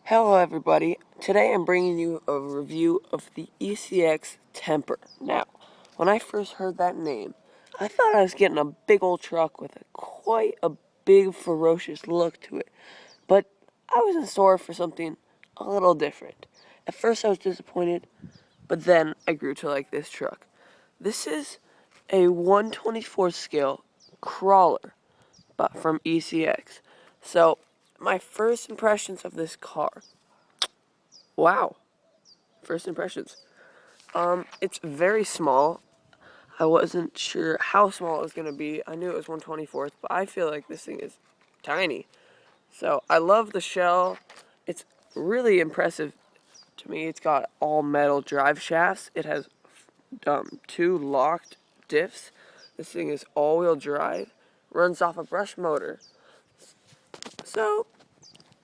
Hello everybody, today I'm bringing you a review of the ECX Temper. Now, when I first heard that name, I thought I was getting a big old truck with quite a big ferocious look to it, but I was in store for something a little different. At first I was disappointed, but then I grew to like this truck. This is a 1/24 scale crawler, but from ECX. So, my first impressions of this car. Wow. First impressions. It's very small. I wasn't sure how small it was going to be. I knew it was 1/24th, but I feel like this thing is tiny. So, I love the shell. It's really impressive to me. It's got all metal drive shafts. It has two locked diffs. This thing is all-wheel drive. Runs off a brush motor. So,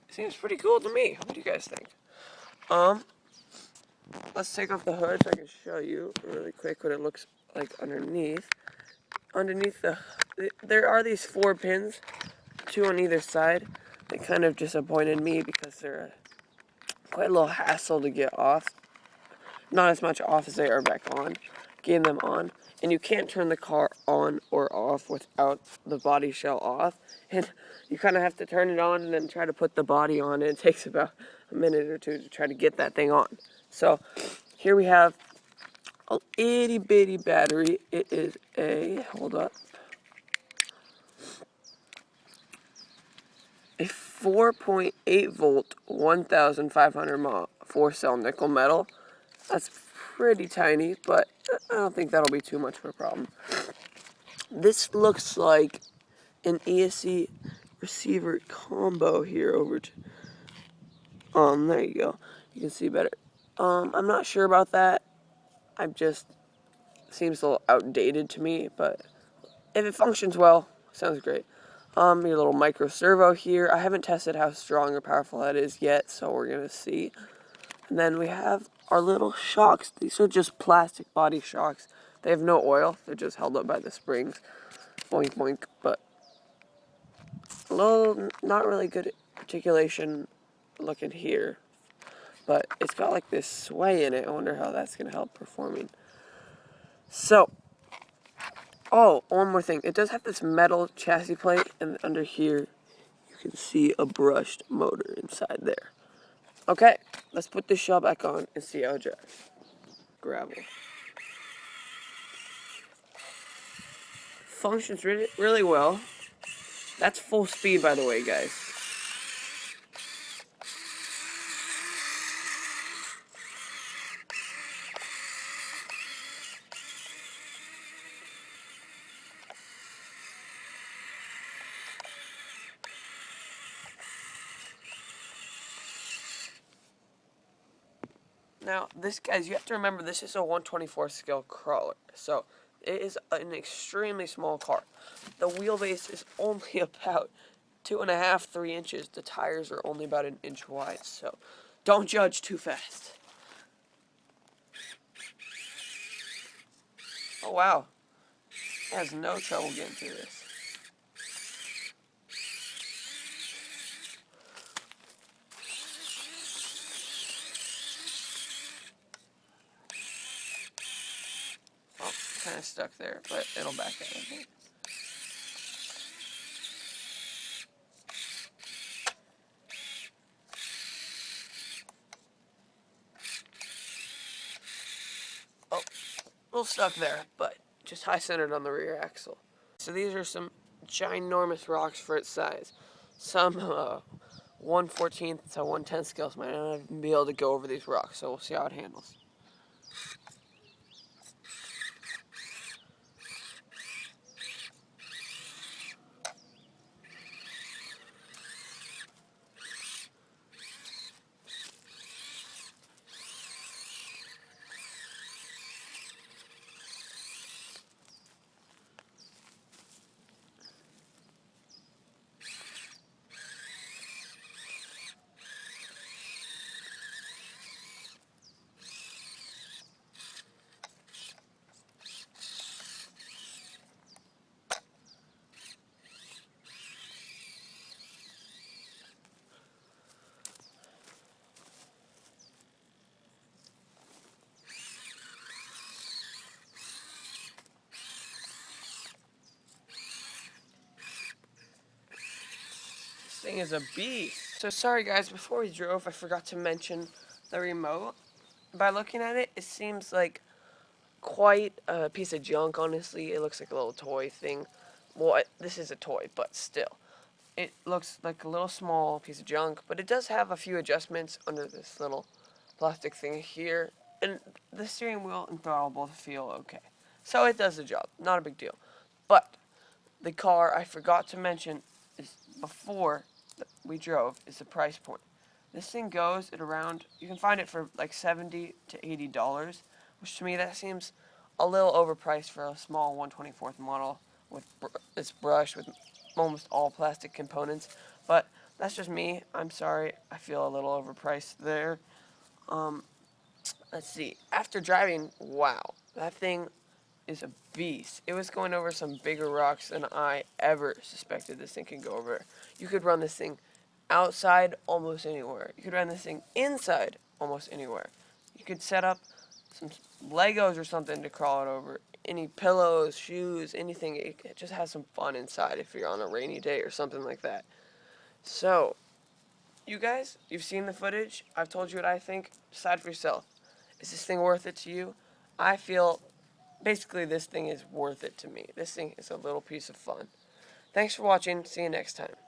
it seems pretty cool to me. What do you guys think? Let's take off the hood so I can show you really quick what it looks like underneath. Underneath there are these 4 pins, 2 on either side. They kind of disappointed me because they're quite a little hassle to get off. Not as much off as they are back on. Getting them on. And you can't turn the car on or off without the body shell off. And you kind of have to turn it on and then try to put the body on. And it takes about a minute or two to try to get that thing on. So here we have a itty bitty battery. It is hold up, a 4.8 volt, 1,500 mAh 4-cell nickel metal. That's pretty tiny, but I don't think that'll be too much of a problem. This looks like an ESC receiver combo here over to, there you go. You can see better. I'm not sure about that. Seems a little outdated to me, but if it functions well, sounds great. Your little micro servo here. I haven't tested how strong or powerful that is yet, so we're gonna see. And then we have our little shocks. These are just plastic body shocks. They have no oil. They're just held up by the springs. Boink boink. But a little, not really good articulation looking here. But it's got like this sway in it. I wonder how that's gonna help performing. So, oh, one more thing. It does have this metal chassis plate, and under here, you can see a brushed motor inside there. Okay, let's put this shell back on and see how it drives. Gravel. Functions really well. That's full speed, by the way, guys. Now, guys, you have to remember this is a 1/24 scale crawler, so it is an extremely small car. The wheelbase is only about 2.5, 3 inches. The tires are only about 1 inch wide, so don't judge too fast. Oh wow, it has no trouble getting through this. Oh, kind of stuck there, but it'll back out, I think. Oh, a little stuck there, but just high-centered on the rear axle. So these are some ginormous rocks for its size. Some 1/14 to 1/10 scales might not even be able to go over these rocks, so we'll see how it handles. thing is a beast. So sorry guys, before we drove, I forgot to mention the remote. By looking at it, it seems like quite a piece of junk, honestly. It looks like a little toy thing. Well, this is a toy, but still. It looks like a little small piece of junk, but it does have a few adjustments under this little plastic thing here. And the steering wheel and throttle both feel okay. So it does the job. Not a big deal. But the car, I forgot to mention, is before we drove, is the price point. This thing goes at around, you can find it for like $70 to $80, which to me that seems a little overpriced for a small 124th model with it's brushed with almost all plastic components. But that's just me. I'm sorry. I feel a little overpriced there. Um, let's see. After driving, wow, that thing is a beast. It was going over some bigger rocks than I ever suspected this thing could go over. You could run this thing outside almost anywhere. You could run this thing inside almost anywhere. You could set up some Legos or something to crawl it over. Any pillows, shoes, anything. It just has some fun inside if you're on a rainy day or something like that. So, you guys, you've seen the footage. I've told you what I think. Decide for yourself. Is this thing worth it to you? I feel basically this thing is worth it to me. This thing is a little piece of fun. Thanks for watching. See you next time.